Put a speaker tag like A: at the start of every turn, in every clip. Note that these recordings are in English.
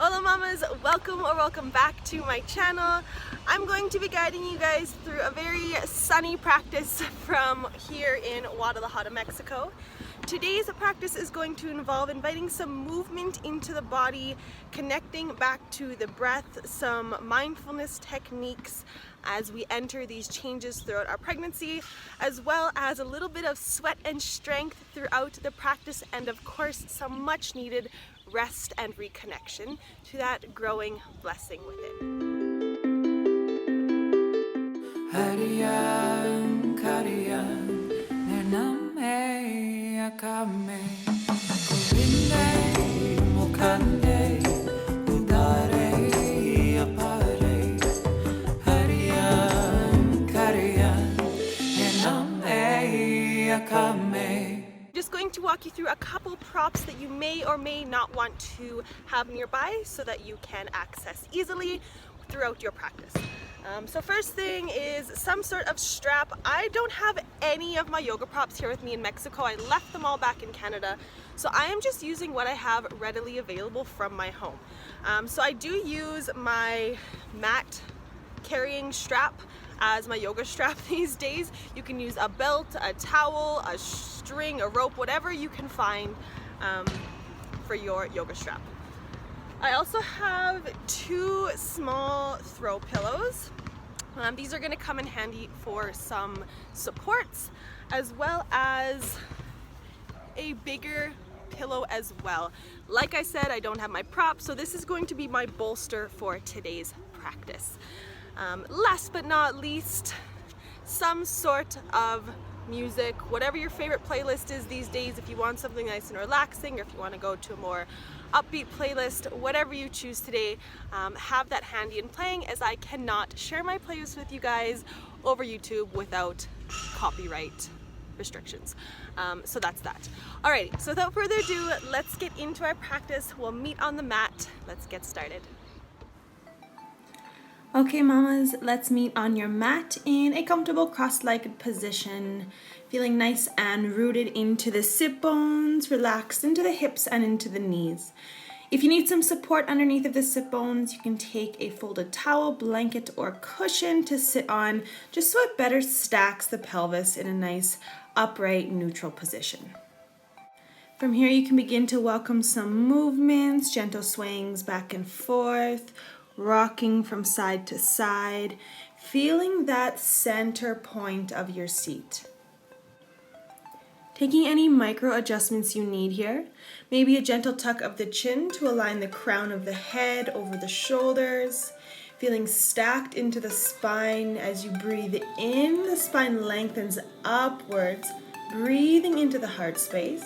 A: Hola Mamas, welcome back to my channel. I'm going to be guiding you guys through a very sunny practice from here in Guadalajara, Mexico. Today's practice is going to involve inviting some movement into the body, connecting back to the breath, some mindfulness techniques as we enter these changes throughout our pregnancy, as well as a little bit of sweat and strength throughout the practice, and of course some much needed rest and reconnection to that growing blessing within. Just going to walk you through a couple props that you may or may not want to have nearby so that you can access easily throughout your practice. So first thing is some sort of strap. I don't have any of my yoga props here with me in Mexico. I left them all back in Canada. So I am just using what I have readily available from my home. So I do use my mat carrying strap as my yoga strap these days. You can use a belt, a towel, a string, a rope, whatever you can find for your yoga strap. I also have two small throw pillows. These are going to come in handy for some supports, as well as a bigger pillow as well. Like I said, I don't have my prop, so this is going to be my bolster for today's practice. Last but not least, some sort of music, whatever your favorite playlist is these days. If you want something nice and relaxing, or if you want to go to a more upbeat playlist, whatever you choose today, have that handy and playing, as I cannot share my playlist with you guys over YouTube without copyright restrictions. So that's that. Alrighty, so without further ado, let's get into our practice. We'll meet on the mat. Let's get started. Okay, mamas, let's meet on your mat in a comfortable cross-legged position, feeling nice and rooted into the sit bones, relaxed into the hips and into the knees. If you need some support underneath of the sit bones, you can take a folded towel, blanket, or cushion to sit on, just so it better stacks the pelvis in a nice, upright, neutral position. From here, you can begin to welcome some movements, gentle swayings back and forth, rocking from side to side, feeling that center point of your seat. Taking any micro adjustments you need here, maybe a gentle tuck of the chin to align the crown of the head over the shoulders, feeling stacked into the spine. As you breathe in, the spine lengthens upwards, breathing into the heart space.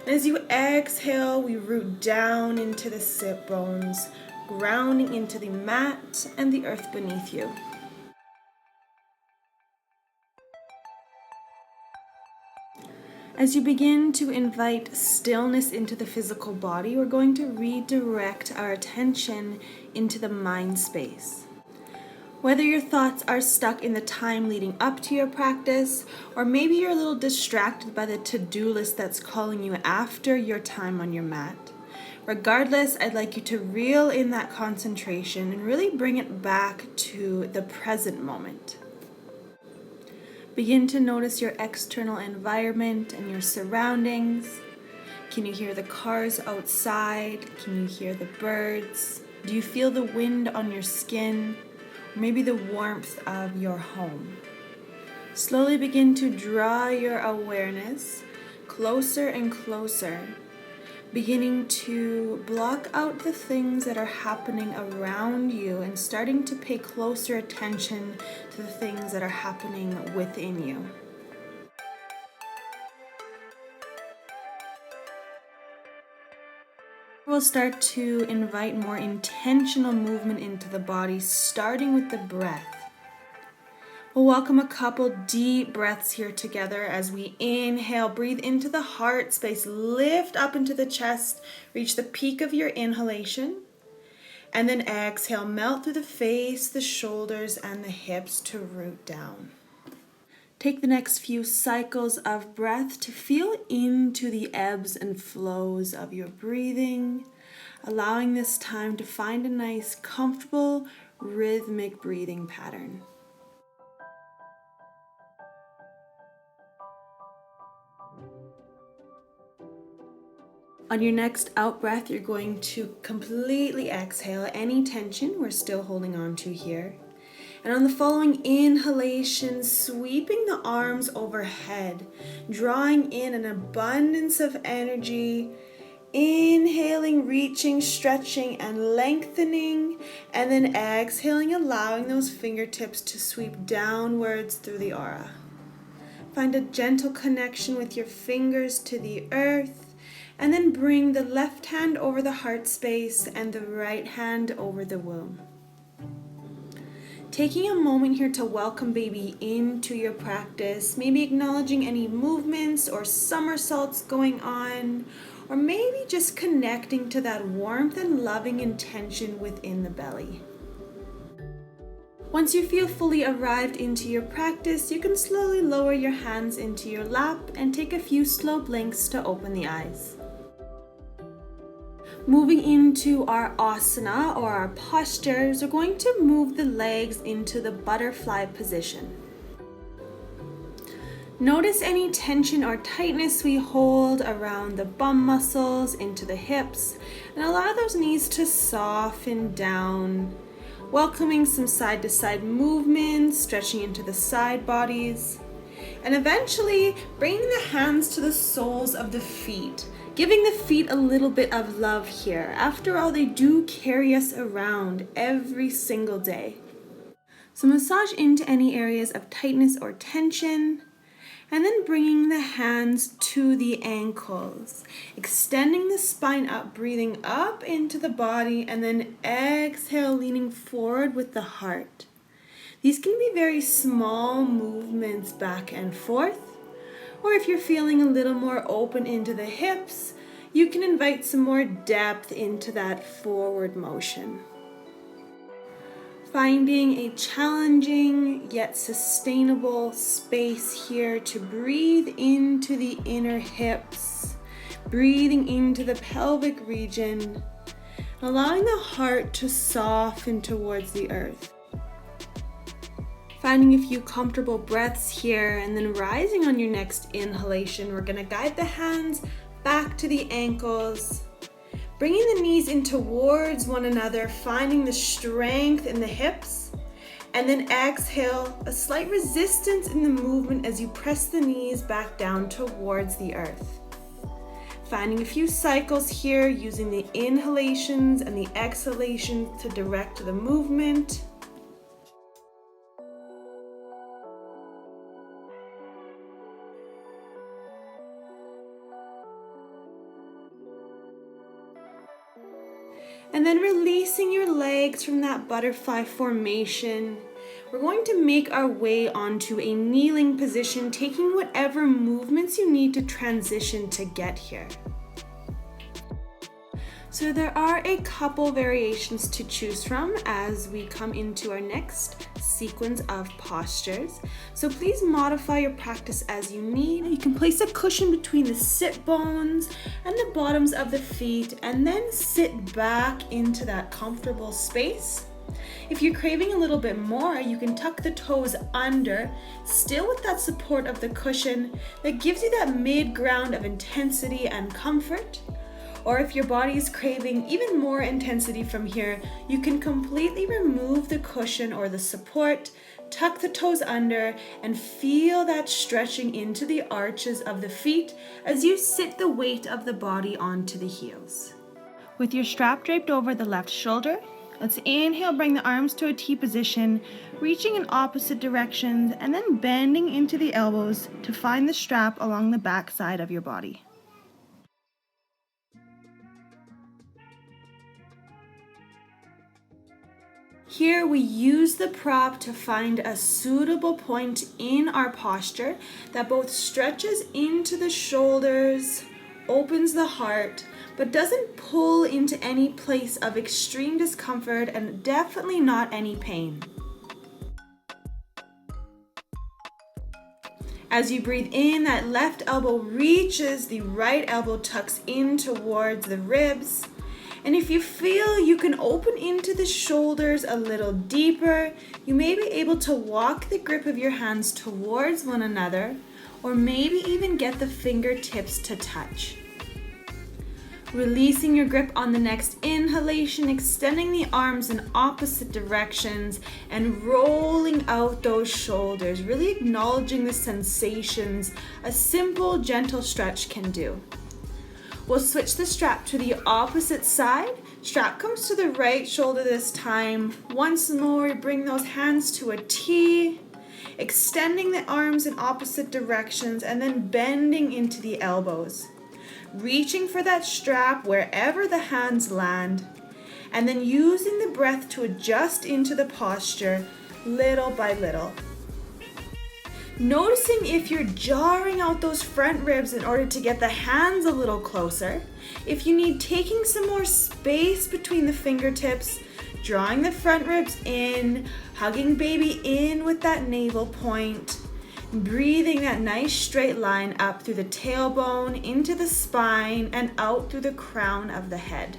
A: And as you exhale, we root down into the sit bones, grounding into the mat and the earth beneath you. As you begin to invite stillness into the physical body, we're going to redirect our attention into the mind space. Whether your thoughts are stuck in the time leading up to your practice, or maybe you're a little distracted by the to-do list that's calling you after your time on your mat, regardless, I'd like you to reel in that concentration and really bring it back to the present moment. Begin to notice your external environment and your surroundings. Can you hear the cars outside? Can you hear the birds? Do you feel the wind on your skin? Or maybe the warmth of your home? Slowly begin to draw your awareness closer and closer, beginning to block out the things that are happening around you and starting to pay closer attention to the things that are happening within you. We'll start to invite more intentional movement into the body, starting with the breath. We'll welcome a couple deep breaths here together as we inhale, breathe into the heart space, lift up into the chest, reach the peak of your inhalation, and then exhale, melt through the face, the shoulders, and the hips to root down. Take the next few cycles of breath to feel into the ebbs and flows of your breathing,
B: allowing this time to find a nice, comfortable, rhythmic breathing pattern. On your next out breath, you're going to completely exhale any tension we're still holding on to here. And on the following inhalation, sweeping the arms overhead, drawing in an abundance of energy. Inhaling, reaching, stretching, and lengthening. And then exhaling, allowing those fingertips to sweep downwards through the aura. Find a gentle connection with your fingers to the earth. And then bring the left hand over the heart space and the right hand over the womb. Taking a moment here to welcome baby into your practice, maybe acknowledging any movements or somersaults going on, or maybe just connecting to that warmth and loving intention within the belly. Once you feel fully arrived into your practice, you can slowly lower your hands into your lap and take a few slow blinks to open the eyes. Moving into our asana or our postures, we're going to move the legs into the butterfly position. Notice any tension or tightness we hold around the bum muscles into the hips, and allow those knees to soften down, welcoming some side to side movements, stretching into the side bodies, and eventually bringing the hands to the soles of the feet. Giving the feet a little bit of love here. After all, they do carry us around every single day. So massage into any areas of tightness or tension, and then bringing the hands to the ankles. Extending the spine up, breathing up into the body, and then exhale, leaning forward with the heart. These can be very small movements back and forth. Or if you're feeling a little more open into the hips, you can invite some more depth into that forward motion. Finding a challenging yet sustainable space here to breathe into the inner hips, breathing into the pelvic region, allowing the heart to soften towards the earth. Finding a few comfortable breaths here, and then rising on your next inhalation, we're going to guide the hands back to the ankles, bringing the knees in towards one another, finding the strength in the hips, and then exhale, a slight resistance in the movement as you press the knees back down towards the earth. Finding a few cycles here, using the inhalations and the exhalations to direct the movement. And then releasing your legs from that butterfly formation. We're going to make our way onto a kneeling position, taking whatever movements you need to transition to get here. So there are a couple variations to choose from as we come into our next sequence of postures. So please modify your practice as you need. You can place a cushion between the sit bones and the bottoms of the feet, and then sit back into that comfortable space. If you're craving a little bit more, you can tuck the toes under, still with that support of the cushion that gives you that mid-ground of intensity and comfort. Or if your body is craving even more intensity from here, you can completely remove the cushion or the support, tuck the toes under, and feel that stretching into the arches of the feet as you sit the weight of the body onto the heels. With your strap draped over the left shoulder, let's inhale, bring the arms to a T position, reaching in opposite directions, and then bending into the elbows to find the strap along the back side of your body. Here we use the prop to find a suitable point in our posture that both stretches into the shoulders, opens the heart, but doesn't pull into any place of extreme discomfort and definitely not any pain. As you breathe in, that left elbow reaches, the right elbow tucks in towards the ribs. And if you feel you can open into the shoulders a little deeper, you may be able to walk the grip of your hands towards one another, or maybe even get the fingertips to touch. Releasing your grip on the next inhalation, extending the arms in opposite directions and rolling out those shoulders, really acknowledging the sensations a simple, gentle stretch can do. We'll switch the strap to the opposite side. Strap comes to the right shoulder this time. Once more, bring those hands to a T, extending the arms in opposite directions and then bending into the elbows. Reaching for that strap wherever the hands land, and then using the breath to adjust into the posture little by little. Noticing if you're jarring out those front ribs in order to get the hands a little closer. If you need taking some more space between the fingertips, drawing the front ribs in, hugging baby in with that navel point, breathing that nice straight line up through the tailbone, into the spine, and out through the crown of the head.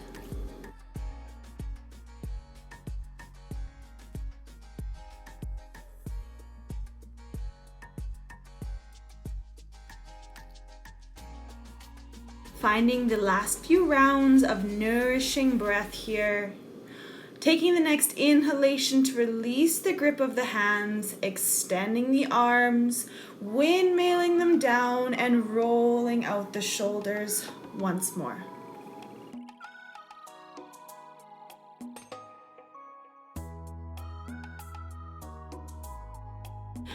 B: Finding the last few rounds of nourishing breath here. Taking the next inhalation to release the grip of the hands, extending the arms, windmilling them down, and rolling out the shoulders once more.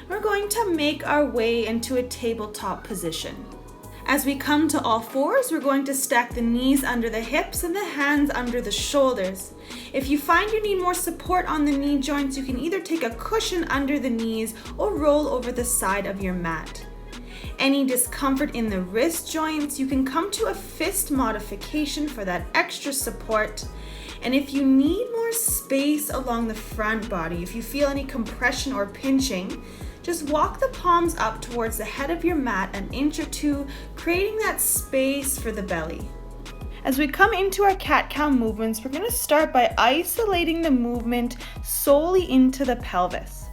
B: We're going to make our way into a tabletop position. As we come to all fours, we're going to stack the knees under the hips and the hands under the shoulders. If you find you need more support on the knee joints, you can either take a cushion under the knees or roll over the side of your mat. Any discomfort in the wrist joints, you can come to a fist modification for that extra support. And if you need more space along the front body, if you feel any compression or pinching, just walk the palms up towards the head of your mat an inch or two, creating that space for the belly. As we come into our cat-cow movements, we're going to start by isolating the movement solely into the pelvis.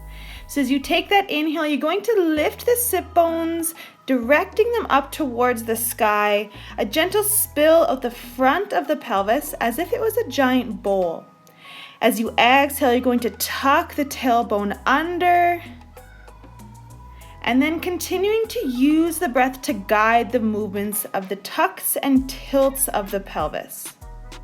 B: So as you take that inhale, you're going to lift the sit bones, directing them up towards the sky, a gentle spill of the front of the pelvis as if it was a giant bowl. As you exhale, you're going to tuck the tailbone under, and then continuing to use the breath to guide the movements of the tucks and tilts of the pelvis.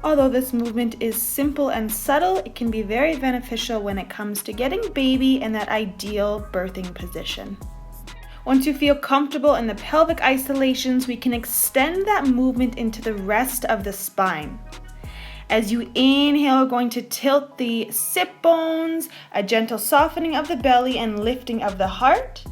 B: Although this movement is simple and subtle, it can be very beneficial when it comes to getting baby in that ideal birthing position. Once you feel comfortable in the pelvic isolations, we can extend that movement into the rest of the spine. As you inhale, we're going to tilt the sit bones, a gentle softening of the belly and lifting of the heart.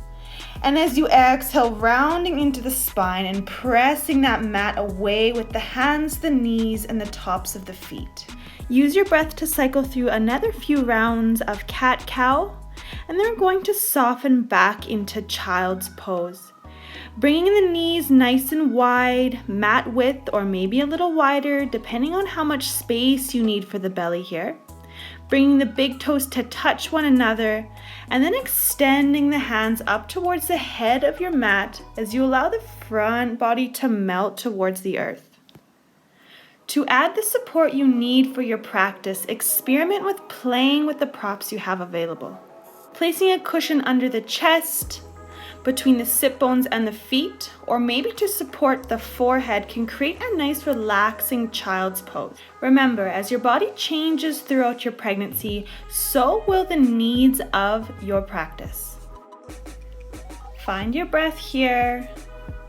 B: And as you exhale, rounding into the spine and pressing that mat away with the hands, the knees, and the tops of the feet. Use your breath to cycle through another few rounds of cat-cow, and then we're going to soften back into child's pose. Bringing the knees nice and wide, mat width, or maybe a little wider, depending on how much space you need for the belly here. Bringing the big toes to touch one another, and then extending the hands up towards the head of your mat as you allow the front body to melt towards the earth. To add the support you need for your practice, experiment with playing with the props you have available. Placing a cushion under the chest, between the sit bones and the feet, or maybe to support the forehead can create a nice relaxing child's pose. Remember, as your body changes throughout your pregnancy, so will the needs of your practice. Find your breath here,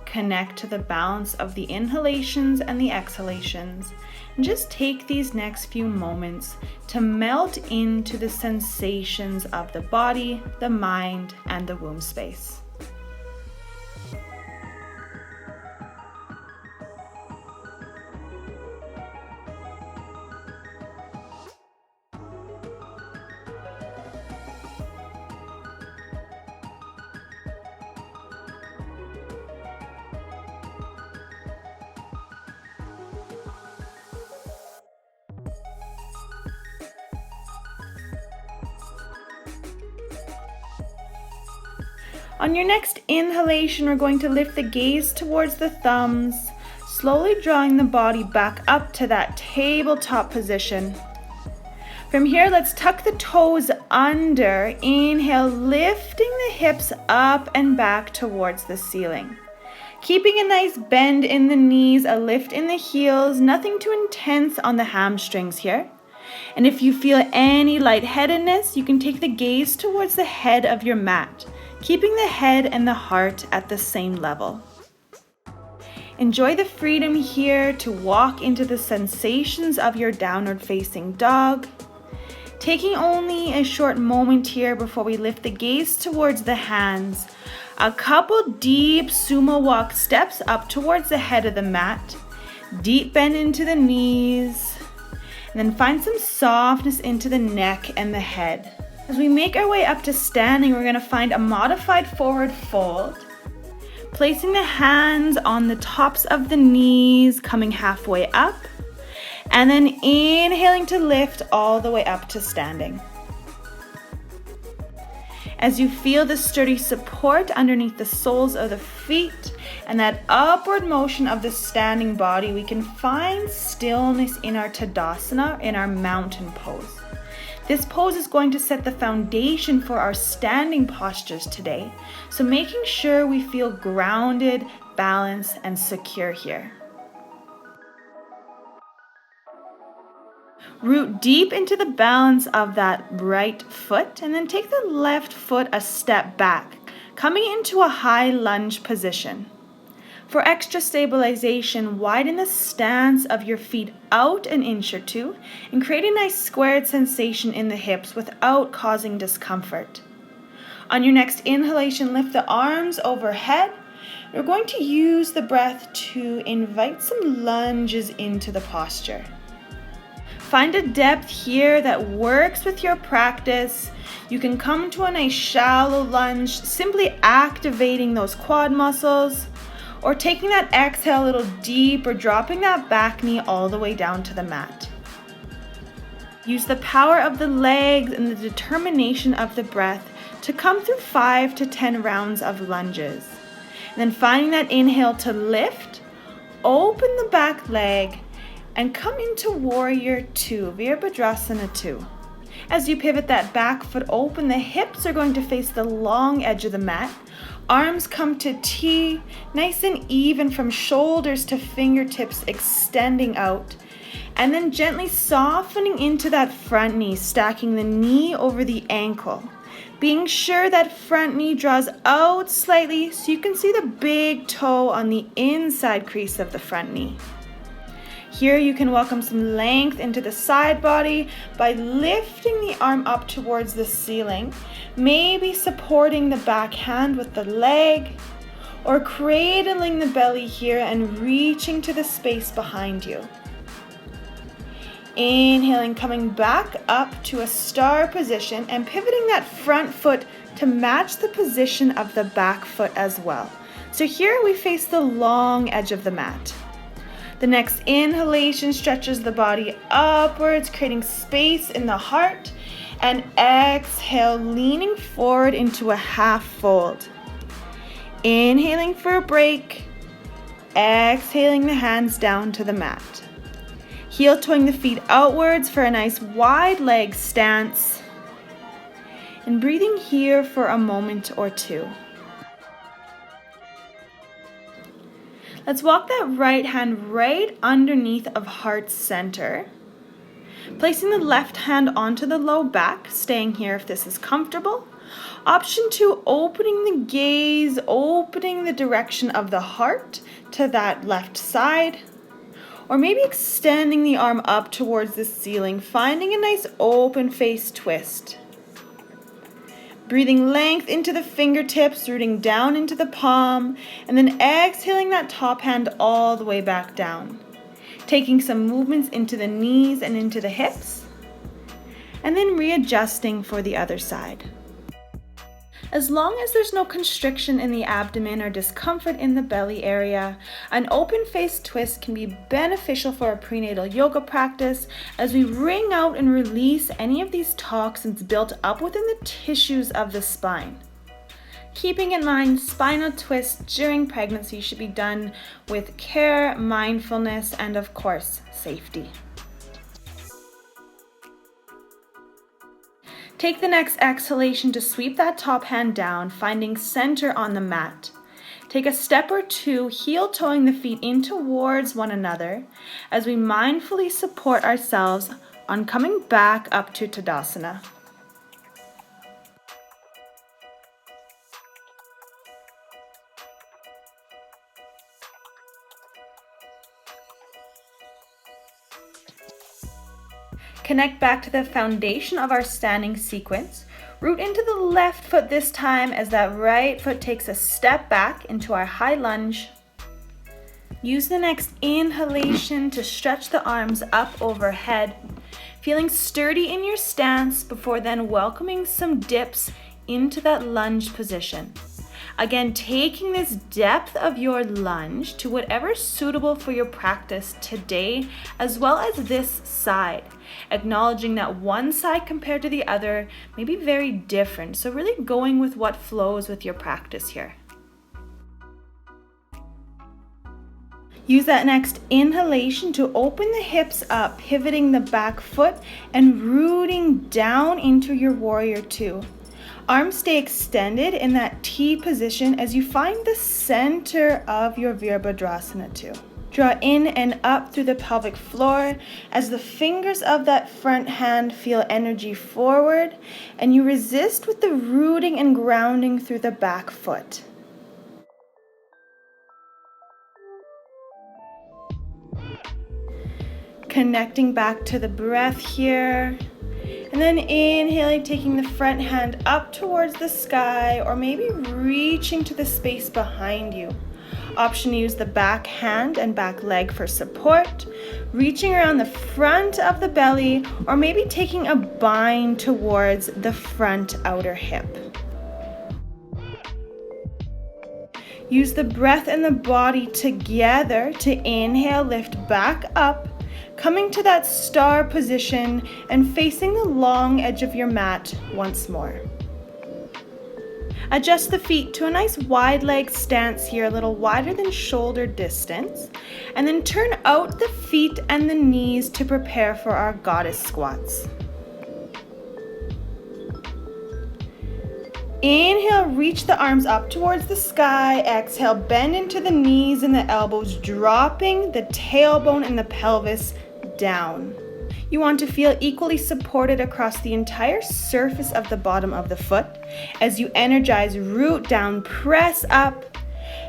B: connect to the balance of the inhalations and the exhalations, and just take these next few moments to melt into the sensations of the body, the mind, and the womb space. On your next inhalation, we're going to lift the gaze towards the thumbs, slowly drawing the body back up to that tabletop position. From here, let's tuck the toes under. Inhale, lifting the hips up and back towards the ceiling. Keeping a nice bend in the knees, a lift in the heels, nothing too intense on the hamstrings here. And if you feel any lightheadedness, you can take the gaze towards the head of your mat, keeping the head and the heart at the same level. Enjoy the freedom here to walk into the sensations of your downward facing dog. Taking only a short moment here before we lift the gaze towards the hands. A couple deep sumo walk steps up towards the head of the mat. Deep bend into the knees. And then find some softness into the neck and the head. As we make our way up to standing, we're going to find a modified forward fold. Placing the hands on the tops of the knees, coming halfway up. And then inhaling to lift all the way up to standing. As you feel the sturdy support underneath the soles of the feet and that upward motion of the standing body, we can find stillness in our Tadasana, in our mountain pose. This pose is going to set the foundation for our standing postures today, so making sure we feel grounded, balanced, and secure here. Root deep into the balance of that right foot and then take the left foot a step back, coming into a high lunge position. For extra stabilization, widen the stance of your feet out an inch or two and create a nice squared sensation in the hips without causing discomfort. On your next inhalation, lift the arms overhead. We're going to use the breath to invite some lunges into the posture. Find a depth here that works with your practice. You can come to a nice shallow lunge, simply activating those quad muscles, or taking that exhale a little deeper, dropping that back knee all the way down to the mat. Use the power of the legs and the determination of the breath to come through 5 to 10 rounds of lunges. And then finding that inhale to lift, open the back leg, and come into Warrior 2, Virabhadrasana 2. As you pivot that back foot open, the hips are going to face the long edge of the mat. Arms come to T, nice and even from shoulders to fingertips extending out. And then gently softening into that front knee, stacking the knee over the ankle. Being sure that front knee draws out slightly so you can see the big toe on the inside crease of the front knee. Here you can welcome some length into the side body by lifting the arm up towards the ceiling, maybe supporting the back hand with the leg, or cradling the belly here and reaching to the space behind you. Inhaling, coming back up to a star position and pivoting that front foot to match the position of the back foot as well. So here we face the long edge of the mat. The next inhalation stretches the body upwards, creating space in the heart. And exhale, leaning forward into a half fold. Inhaling for a break. Exhaling the hands down to the mat. Heel toeing the feet outwards for a nice wide leg stance. And breathing here for a moment or two. Let's walk that right hand right underneath of heart center. Placing the left hand onto the low back, staying here if this is comfortable. Option 2, opening the gaze, opening the direction of the heart to that left side. Or maybe extending the arm up towards the ceiling, finding a nice open face twist. Breathing length into the fingertips, rooting down into the palm, and then exhaling that top hand all the way back down. Taking some movements into the knees and into the hips, and then readjusting for the other side. As long as there's no constriction in the abdomen or discomfort in the belly area, an open face twist can be beneficial for a prenatal yoga practice as we wring out and release any of these toxins built up within the tissues of the spine. Keeping in mind, spinal twists during pregnancy should be done with care, mindfulness, and of course, safety. Take the next exhalation to sweep that top hand down, finding center on the mat. Take a step or two, heel-toeing the feet in towards one another as we mindfully support ourselves on coming back up to Tadasana. Connect back to the foundation of our standing sequence. Root into the left foot this time as that right foot takes a step back into our high lunge. Use the next inhalation to stretch the arms up overhead, feeling sturdy in your stance before then welcoming some dips into that lunge position. Again, taking this depth of your lunge to whatever's suitable for your practice today, as well as this side. Acknowledging that one side compared to the other may be very different, so really going with what flows with your practice here. Use that next inhalation to open the hips up, pivoting the back foot and rooting down into your warrior two. Arms stay extended in that T position as you find the center of your Virabhadrasana 2. Draw in and up through the pelvic floor as the fingers of that front hand feel energy forward, and you resist with the rooting and grounding through the back foot. Connecting back to the breath here. And then inhaling, taking the front hand up towards the sky or maybe reaching to the space behind you. Option to use the back hand and back leg for support, reaching around the front of the belly or maybe taking a bind towards the front outer hip. Use the breath and the body together to inhale, lift back up, coming to that star position and facing the long edge of your mat once more. Adjust the feet to a nice wide leg stance here, a little wider than shoulder distance, and then turn out the feet and the knees to prepare for our goddess squats. Inhale, reach the arms up towards the sky. Exhale, bend into the knees and the elbows, dropping the tailbone and the pelvis down. You want to feel equally supported across the entire surface of the bottom of the foot. As you energize, root down, press up.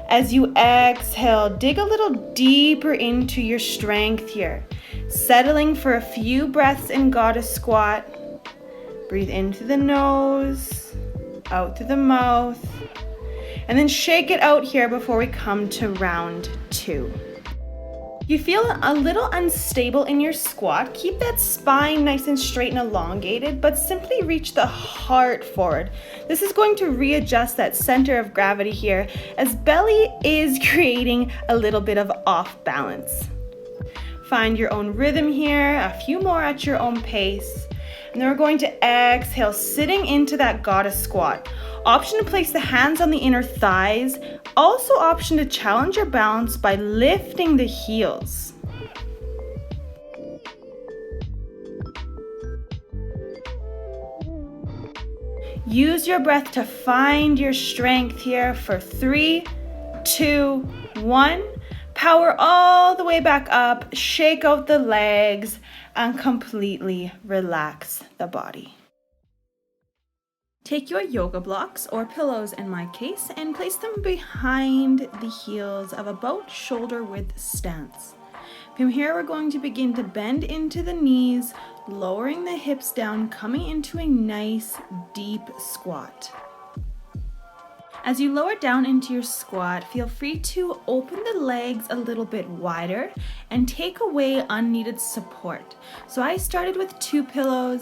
B: As you exhale, dig a little deeper into your strength here. Settling for a few breaths in goddess squat. Breathe in through the nose, out through the mouth, and then shake it out here before we come to round 2. You feel a little unstable in your squat. Keep that spine nice and straight and elongated, but simply reach the heart forward. This is going to readjust that center of gravity here as belly is creating a little bit of off balance. Find your own rhythm here, a few more at your own pace. And then we're going to exhale, sitting into that goddess squat. Option to place the hands on the inner thighs. Also option to challenge your balance by lifting the heels. Use your breath to find your strength here for 3, 2, 1. Power all the way back up, shake out the legs, and completely relax the body. Take your yoga blocks or pillows in my case and place them behind the heels of about shoulder width stance. From here, we're going to begin to bend into the knees, lowering the hips down, coming into a nice deep squat. As you lower down into your squat, feel free to open the legs a little bit wider and take away unneeded support. So I started with 2 pillows,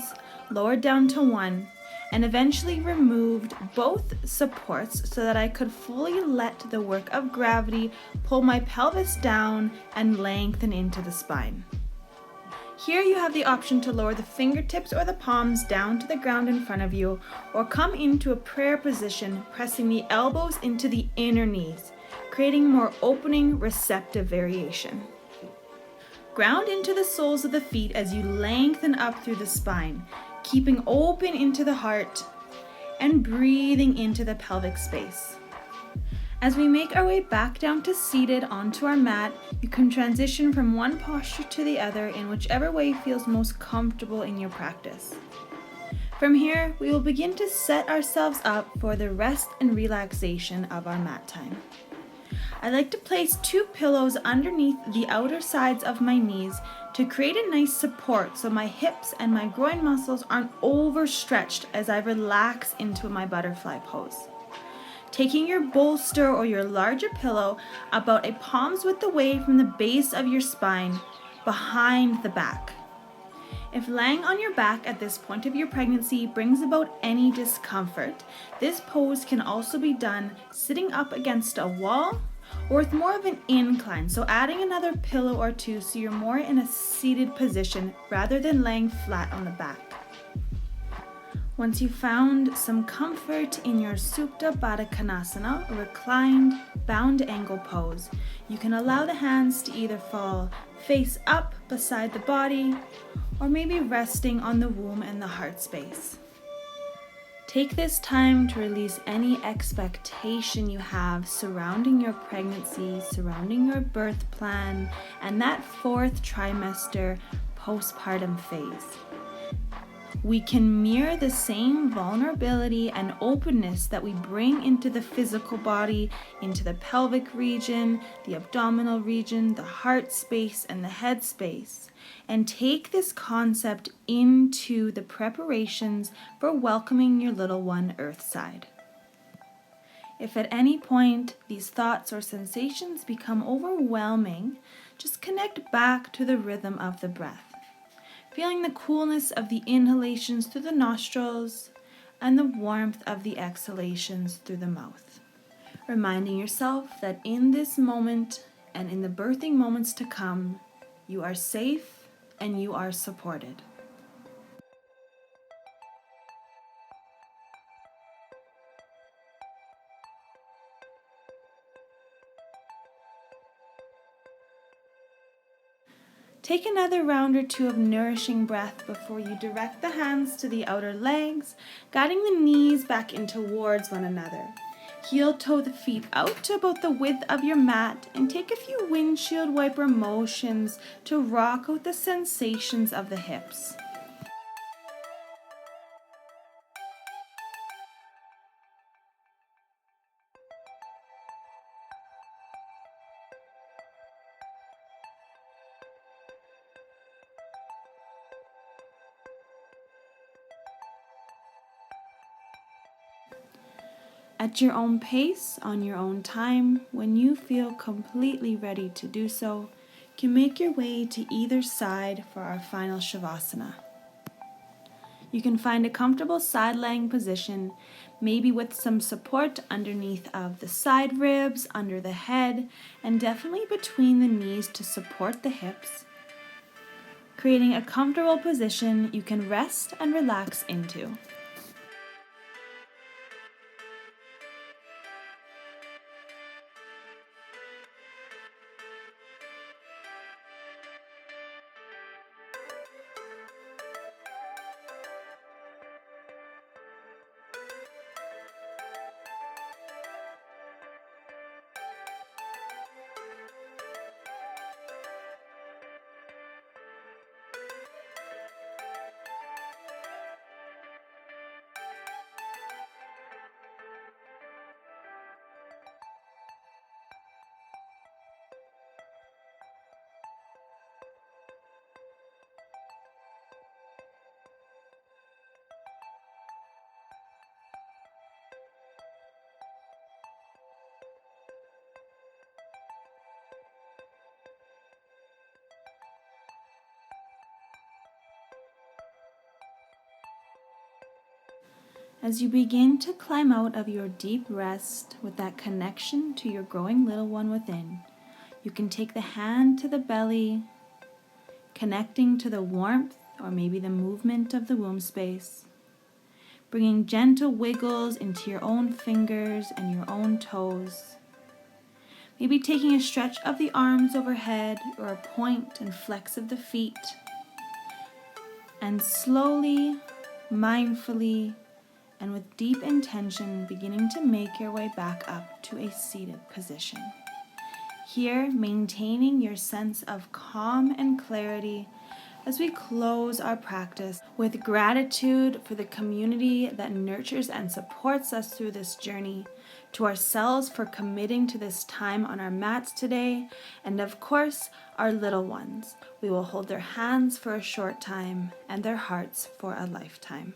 B: lowered down to 1, and eventually removed both supports so that I could fully let the work of gravity pull my pelvis down and lengthen into the spine. Here you have the option to lower the fingertips or the palms down to the ground in front of you, or come into a prayer position, pressing the elbows into the inner knees, creating a more opening, receptive variation. Ground into the soles of the feet as you lengthen up through the spine, keeping open into the heart and breathing into the pelvic space. As we make our way back down to seated onto our mat, you can transition from one posture to the other in whichever way feels most comfortable in your practice. From here, we will begin to set ourselves up for the rest and relaxation of our mat time. I like to place 2 pillows underneath the outer sides of my knees to create a nice support so my hips and my groin muscles aren't overstretched as I relax into my butterfly pose. Taking your bolster or your larger pillow about a palm's width away from the base of your spine, behind the back. If laying on your back at this point of your pregnancy brings about any discomfort, this pose can also be done sitting up against a wall or with more of an incline, so adding another pillow or 2 so you're more in a seated position rather than laying flat on the back. Once you've found some comfort in your Supta Baddha Konasana, or reclined, bound angle pose, you can allow the hands to either fall face up beside the body, or maybe resting on the womb and the heart space. Take this time to release any expectation you have surrounding your pregnancy, surrounding your birth plan, and that 4th trimester postpartum phase. We can mirror the same vulnerability and openness that we bring into the physical body, into the pelvic region, the abdominal region, the heart space, and the head space, and take this concept into the preparations for welcoming your little one earthside. If at any point these thoughts or sensations become overwhelming, just connect back to the rhythm of the breath, feeling the coolness of the inhalations through the nostrils and the warmth of the exhalations through the mouth. Reminding yourself that in this moment and in the birthing moments to come, you are safe and you are supported. Take another round or 2 of nourishing breath before you direct the hands to the outer legs, guiding the knees back in towards one another. Heel toe the feet out to about the width of your mat and take a few windshield wiper motions to rock out the sensations of the hips. At your own pace, on your own time, when you feel completely ready to do so, you can make your way to either side for our final Shavasana. You can find a comfortable side-laying position, maybe with some support underneath of the side ribs, under the head, and definitely between the knees to support the hips. Creating a comfortable position you can rest and relax into. As you begin to climb out of your deep rest with that connection to your growing little one within, you can take the hand to the belly, connecting to the warmth or maybe the movement of the womb space, bringing gentle wiggles into your own fingers and your own toes. Maybe taking a stretch of the arms overhead or a point and flex of the feet. And slowly, mindfully, and with deep intention, beginning to make your way back up to a seated position. Here, maintaining your sense of calm and clarity as we close our practice with gratitude for the community that nurtures and supports us through this journey, to ourselves for committing to this time on our mats today, and of course, our little ones. We will hold their hands for a short time and their hearts for a lifetime.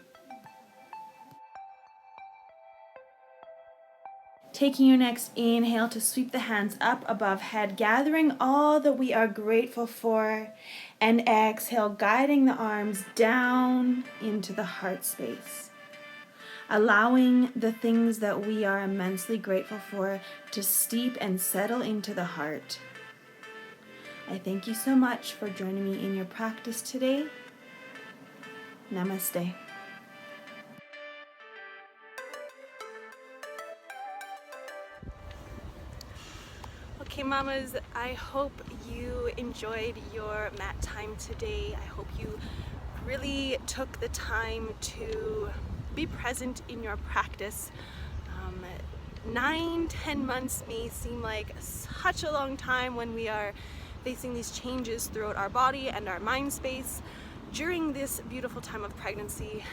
B: Taking your next inhale to sweep the hands up above head, gathering all that we are grateful for, and exhale, guiding the arms down into the heart space. Allowing the things that we are immensely grateful for to steep and settle into the heart. I thank you so much for joining me in your practice today. Namaste.
A: Okay, mamas, I hope you enjoyed your mat time today. I hope you really took the time to be present in your practice. 9-10 months may seem like such a long time when we are facing these changes throughout our body and our mind space during this beautiful time of pregnancy.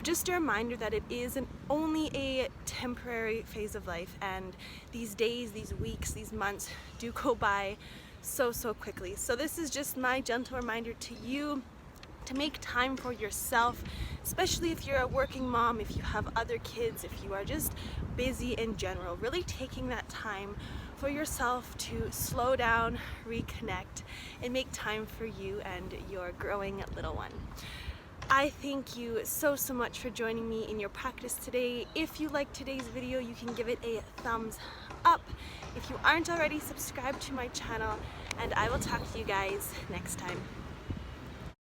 A: Just a reminder that it is only a temporary phase of life, and these days, these weeks, these months do go by so quickly. So this is just my gentle reminder to you to make time for yourself, especially if you're a working mom, if you have other kids, if you are just busy in general, really taking that time for yourself to slow down, reconnect, and make time for you and your growing little one. I thank you so much for joining me in your practice today. If you liked today's video, you can give it a thumbs up. If you aren't already, subscribe to my channel, and I will talk to you guys next time.